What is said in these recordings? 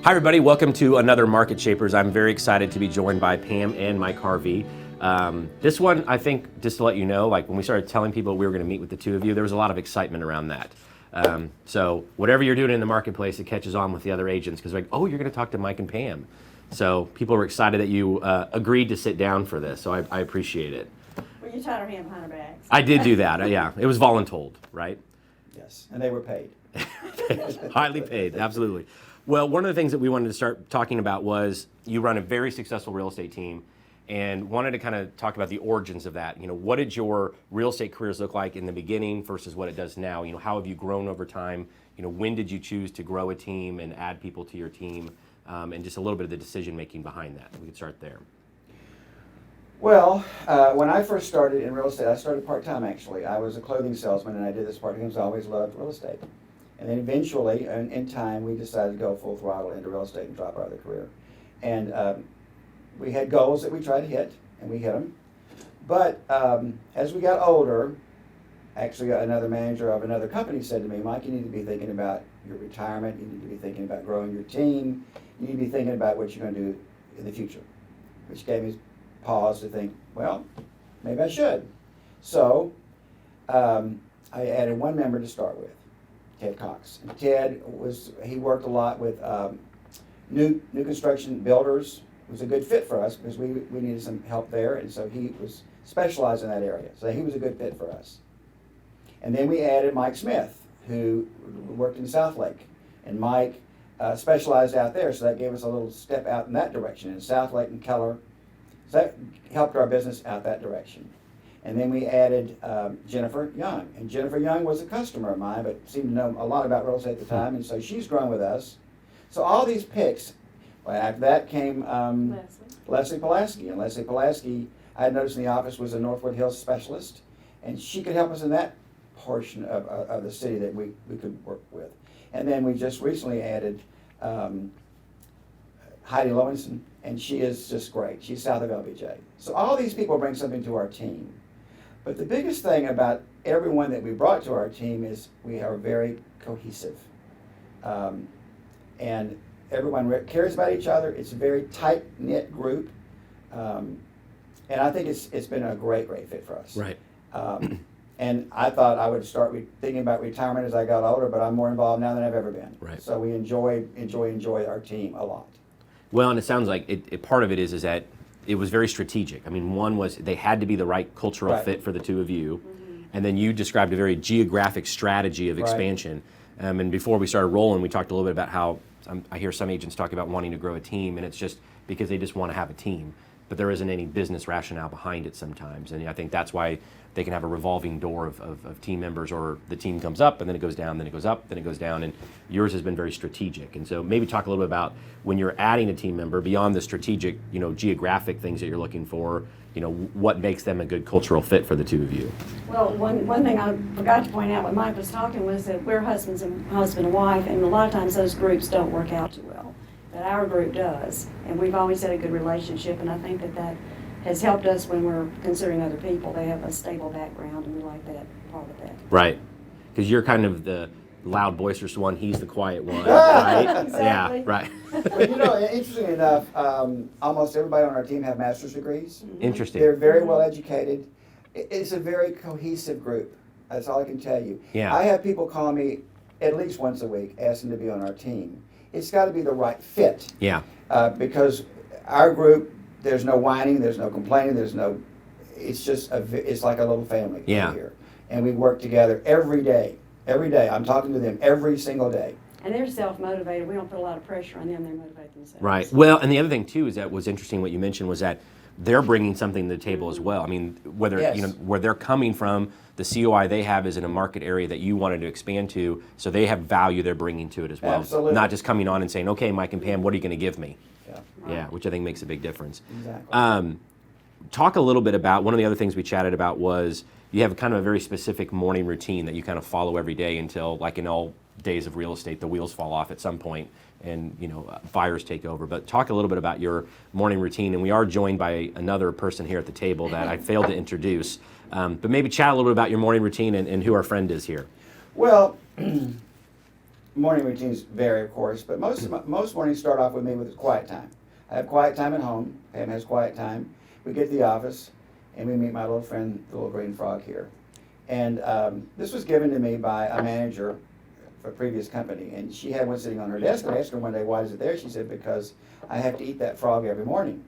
Hi everybody, welcome to another Market Shapers. I'm very excited to be joined by Pam and Mike Harvey. This one, I think, just to let you know, like when we started telling people we were going to meet with the two of you, there was a lot of excitement around that. So whatever you're doing in the marketplace, it catches on with the other agents because like, oh, you're going to talk to Mike and Pam. So people were excited that you agreed to sit down for this, so I appreciate it. Well, you tied our hand behind our backs. I did do that, yeah. It was voluntold, right? Yes, and they were paid. Highly paid, absolutely. Well, one of the things that we wanted to start talking about was you run a very successful real estate team and wanted to kind of talk about the origins of that. You know, what did your real estate careers look like in the beginning versus what it does now? You know, how have you grown over time? You know, when did you choose to grow a team and add people to your team? And just a little bit of the decision making behind that. We could start there. Well, when I first started in real estate, I started part-time actually. I was a clothing salesman and I did this part-time because I always loved real estate. And then eventually, in time, we decided to go full throttle into real estate and drop our other career. And we had goals that we tried to hit, and we hit them. But as we got older, actually another manager of another company said to me, Mike, you need to be thinking about your retirement. You need to be thinking about growing your team. You need to be thinking about what you're going to do in the future, which gave me pause to think, well, maybe I should. So I added one member to start with. Ted Cox. And Ted he worked a lot with new construction builders. It was a good fit for us because we needed some help there, and so he was specialized in that area. So he was a good fit for us. And then we added Mike Smith, who worked in South Lake. And Mike specialized out there, so that gave us a little step out in that direction, in South Lake and Keller. So that helped our business out that direction. And then we added Jennifer Young. And Jennifer Young was a customer of mine, but seemed to know a lot about real estate at the time, and so she's grown with us. So all these picks, well, after that came Leslie Pulaski. And Leslie Pulaski, I had noticed in the office, was a Northwood Hills specialist, and she could help us in that portion of the city that we could work with. And then we just recently added Heidi Lowenson, and she is just great. She's south of LBJ. So all these people bring something to our team. But the biggest thing about everyone that we brought to our team is we are very cohesive. And everyone cares about each other. It's a very tight-knit group. And I think it's been a great fit for us. Right. And I thought I would start thinking about retirement as I got older, but I'm more involved now than I've ever been. Right. So we enjoy our team a lot. Well, and it sounds like part of it is that it was very strategic. I mean, one was they had to be the right cultural fit for the two of you. Mm-hmm. And then you described a very geographic strategy of expansion. And before we started rolling, we talked a little bit about how I hear some agents talk about wanting to grow a team, and it's just because they just want to have a team. But there isn't any business rationale behind it sometimes. And I think that's why they can have a revolving door of team members, or the team comes up and then it goes down, then it goes up, then it goes down, and yours has been very strategic. And so maybe talk a little bit about when you're adding a team member, beyond the strategic, geographic things that you're looking for, what makes them a good cultural fit for the two of you. Well, one thing I forgot to point out when Mike was talking was that we're husband and wife, and a lot of times those groups don't work out too well. But our group does, and we've always had a good relationship, and I think that has helped us when we're considering other people. They have a stable background, and we like that part of that. Right, because you're kind of the loud, boisterous one. He's the quiet one, right? Exactly. Yeah, right. But interestingly enough, almost everybody on our team have master's degrees. Mm-hmm. Interesting. They're very well educated. It's a very cohesive group. That's all I can tell you. Yeah. I have people call me at least once a week asking to be on our team. It's got to be the right fit. Yeah. Because our group, there's no whining, there's no complaining, it's just it's like a little family here. And we work together every day. I'm talking to them every single day. And they're self-motivated. We don't put a lot of pressure on them. They motivate themselves. Right. Well, and the other thing too is that was interesting what you mentioned was that they're bringing something to the table as well. I mean, where they're coming from, the COI they have is in a market area that you wanted to expand to, so they have value they're bringing to it as well. Absolutely. Not just coming on and saying, okay, Mike and Pam, what are you going to give me? Yeah. Yeah, which I think makes a big difference. Exactly. Talk a little bit about, one of the other things we chatted about was you have kind of a very specific morning routine that you kind of follow every day until, like in all days of real estate, the wheels fall off at some point and fires take over. But talk a little bit about your morning routine, and we are joined by another person here at the table that I failed to introduce. But maybe chat a little bit about your morning routine and who our friend is here. Well, morning routines vary, of course, but most mornings start off with me with quiet time. I have quiet time at home. Pam has quiet time. We get to the office, and we meet my little friend, the little green frog here. And this was given to me by a manager for a previous company, and she had one sitting on her desk. And I asked her one day, why is it there? She said, because I have to eat that frog every morning.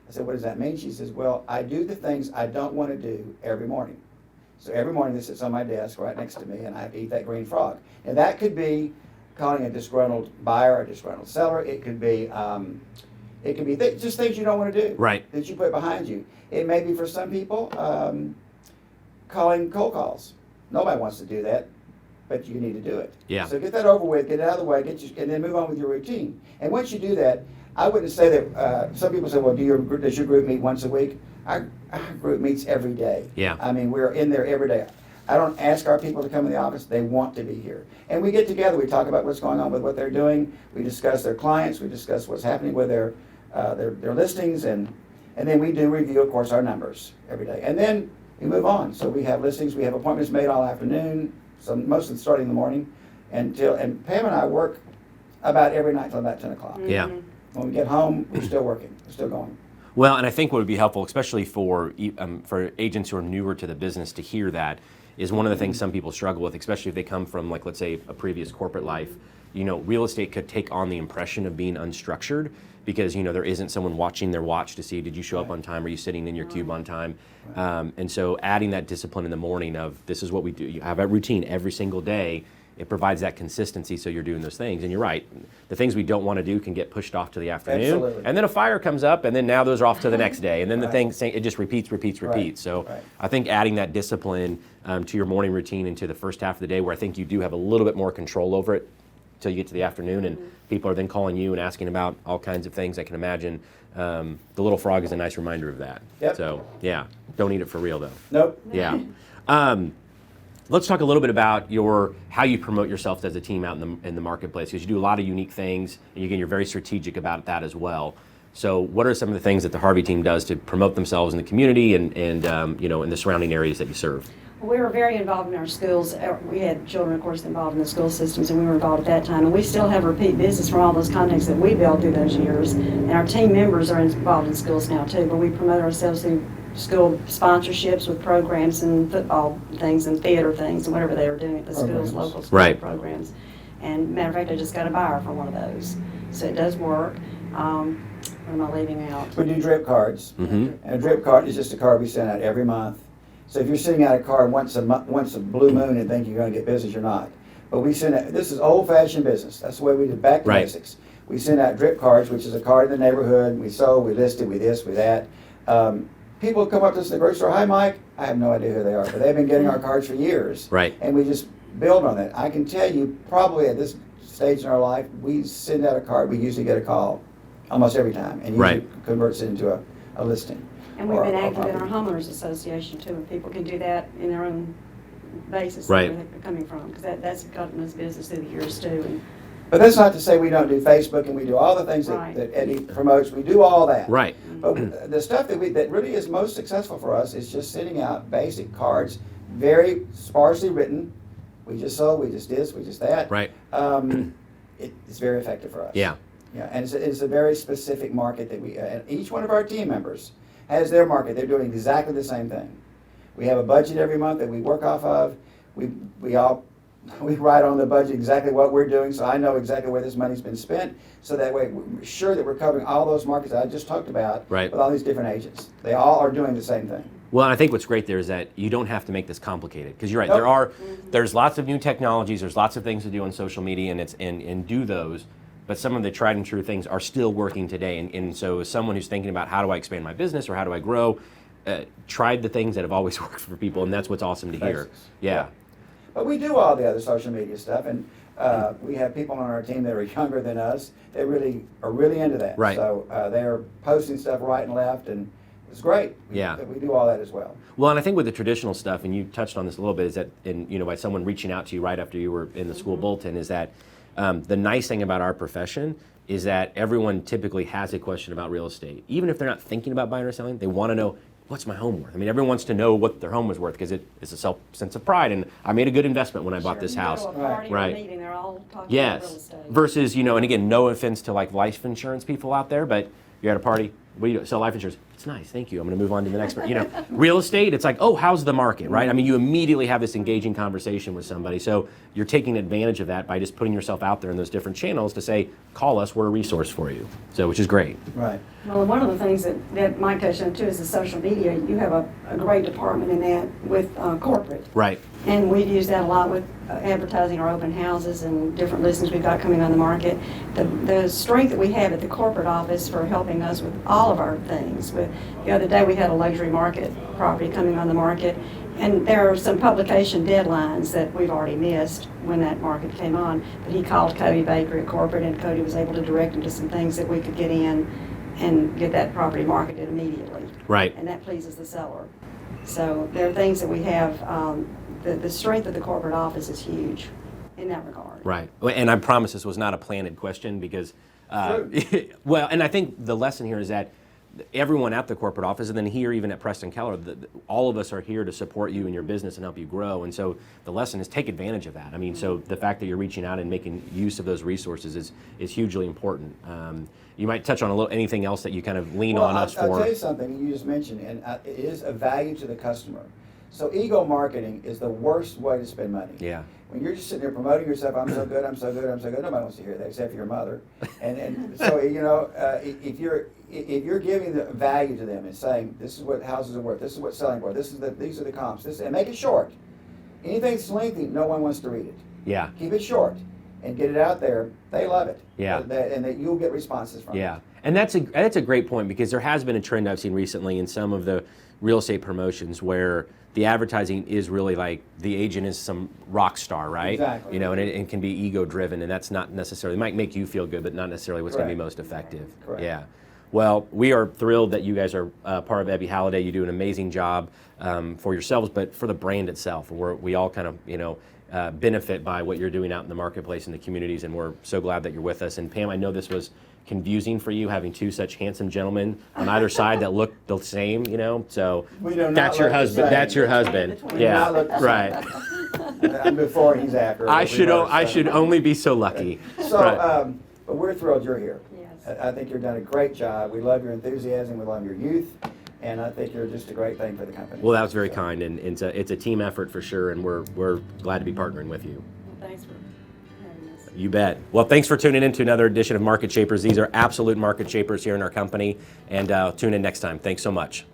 I said, what does that mean? She says, well, I do the things I don't want to do every morning. So every morning this sits on my desk right next to me, and I have to eat that green frog. And that could be calling a disgruntled buyer, a disgruntled seller. It could be just things you don't want to do. Right. That you put behind you. It may be for some people calling cold calls. Nobody wants to do that, but you need to do it. Yeah. So get that over with, get it out of the way, and then move on with your routine. And once you do that, I wouldn't say that. Some people say, "Well, does your group meet once a week?" Our group meets every day. Yeah. I mean, we're in there every day. I don't ask our people to come in the office; they want to be here. And we get together. We talk about what's going on with what they're doing. We discuss their clients. We discuss what's happening with their listings, and then we do review, of course, our numbers every day. And then we move on. So we have listings. We have appointments made all afternoon. So most of them starting in the morning, and Pam and I work about every night till about 10 o'clock. Yeah. When we get home, we're still working. We're still going. Well, and I think what would be helpful, especially for agents who are newer to the business, to hear that is one of the things some people struggle with, especially if they come from, like, let's say, a previous corporate life. You know, real estate could take on the impression of being unstructured because, you know, there isn't someone watching their watch to see, did you show up on time? Are you sitting in your cube on time? And so adding that discipline in the morning of this is what we do. You have a routine every single day. It provides that consistency so you're doing those things. And you're right. The things we don't want to do can get pushed off to the afternoon. Absolutely. And then a fire comes up, and then now those are off to the next day. And then the Right. thing, it just repeats. Right. So Right. I think adding that discipline to your morning routine and to the first half of the day, where I think you do have a little bit more control over it till you get to the afternoon, and people are then calling you and asking about all kinds of things. I can imagine the little frog is a nice reminder of that. Yep. So yeah, don't eat it for real though. Nope. Yeah. Let's talk a little bit about how you promote yourself as a team out in the marketplace, because you do a lot of unique things, and again, you're very strategic about that as well. So what are some of the things that the Harvey team does to promote themselves in the community and you know, in the surrounding areas that you serve? We were very involved in our schools. We had children, of course, involved in the school systems, and we were involved at that time. And we still have repeat business from all those contacts that we built through those years. And our team members are involved in schools now too, but we promote ourselves through school sponsorships with programs and football things and theater things and whatever they were doing at the schools, Programs. local school Right. programs. And matter of fact, I just got a buyer for one of those. So it does work. What am I leaving out? We do drip cards. Mm-hmm. And a drip card is just a card we send out every month. So if you're sending out a card once a blue moon and think you're going to get business, you're not. But we send out, this is old-fashioned business. That's the way we did back to Right. basics. We send out drip cards, which is a card in the neighborhood. We sold, we listed, we this, we that. People come up to us in the grocery store, hi Mike, I have no idea who they are, but they've been getting our cards for years. Right. And we just build on that. I can tell you, probably at this stage in our life, we send out a card, we usually get a call almost every time, and usually Right. converts it into a listing. And we've Or- been or active in our property. homeowners association too, and people can do that in their own basis. Right. Where they're coming from, because that's gotten us business through the years too. And But that's not to say we don't do Facebook, and we do all the things Right. that Eddie promotes. We do all that. Right. But the stuff that really is most successful for us is just sending out basic cards, very sparsely written. We just sold, we just this, we just that. Right. It's very effective for us. Yeah. Yeah, and it's a very specific market that and each one of our team members has their market. They're doing exactly the same thing. We have a budget every month that we work off of. We write on the budget exactly what we're doing, so I know exactly where this money's been spent, so that way we're sure that we're covering all those markets that I just talked about Right. with all these different agents. They all are doing the same thing. Well, and I think what's great there is that you don't have to make this complicated, because you're right. Nope. There's lots of new technologies. There's lots of things to do on social media, and do those. But some of the tried and true things are still working today. And so, as someone who's thinking about how do I expand my business or how do I grow, tried the things that have always worked for people, and that's what's awesome to hear. Basics. Yeah. But we do all the other social media stuff, and we have people on our team that are younger than us that are really into that. Right. So they're posting stuff right and left, and it's great. Yeah. We do all that as well. Well, and I think with the traditional stuff, and you touched on this a little bit, is that by someone reaching out to you right after you were in the school bulletin, is that the nice thing about our profession is that everyone typically has a question about real estate. Even if they're not thinking about buying or selling, they want to know, what's my home worth? I mean, everyone wants to know what their home was worth because it's a sense of pride, and I made a good investment when I bought this house. You go to a party or a Right. meeting, they're all talking about real Yes. estate. Versus, and again, no offense to like life insurance people out there, but you're at a party, what do you do? Sell life insurance. It's nice, thank you. I'm going to move on to the next. Real estate, it's like, oh, how's the market, right? I mean, you immediately have this engaging conversation with somebody. So you're taking advantage of that by just putting yourself out there in those different channels to say, call us, we're a resource for you. So, which is great. Right. Well, one of the things that Mike touched on too is the social media. You have a great department in that with corporate. Right. And we've used that a lot with advertising our open houses and different listings we've got coming on the market. The strength that we have at the corporate office for helping us with all of our things. The other day we had a luxury market property coming on the market, and there are some publication deadlines that we've already missed when that market came on. But he called Cody Baker at corporate, and Cody was able to direct him to some things that we could get in and get that property marketed immediately. Right. And that pleases the seller. So there are things that we have, the strength of the corporate office is huge in that regard. Right. And I promise this was not a planted question because, well, and I think the lesson here is that everyone at the corporate office, and then here even at Preston Keller, all of us are here to support you in your business and help you grow. And so the lesson is take advantage of that. I mean, so the fact that you're reaching out and making use of those resources is hugely important. You might touch on anything else that you kind of lean on us for. I'll tell you something you just mentioned, and it is a value to the customer. So ego marketing is the worst way to spend money. Yeah. When you're just sitting there promoting yourself, I'm so good, I'm so good, I'm so good. Nobody wants to hear that except for your mother. And so if you're giving the value to them and saying this is what houses are worth, this is what's selling for, these are the comps, and make it short. Anything that's lengthy, no one wants to read it. Yeah. Keep it short and get it out there. They love it. Yeah. And that you'll get responses from it. Yeah. And that's a great point because there has been a trend I've seen recently in some of the real estate promotions where the advertising is really like the agent is some rock star, right? Exactly. And it can be ego driven, and that's not necessarily, it might make you feel good, but not necessarily what's going to be most effective. Correct. Yeah. Well, we are thrilled that you guys are part of Ebby Halliday. You do an amazing job for yourselves, but for the brand itself. We all kind of benefit by what you're doing out in the marketplace and the communities, and we're so glad that you're with us. And Pam, I know this was confusing for you having two such handsome gentlemen on either side that look the same, so We do not that's your look the husband. same. That's your husband. We do Yeah, not look the same. right. I'm before and he's after. I should only be so lucky. So, Right. but we're thrilled you're here. Yes. I think you've done a great job. We love your enthusiasm. We love your youth. And I think you're just a great thing for the company. Well, that was very kind, and it's a team effort for sure, and we're glad to be partnering with you. Well, thanks for having us. You bet. Well, thanks for tuning in to another edition of Market Shapers. These are absolute market shapers here in our company, and tune in next time. Thanks so much.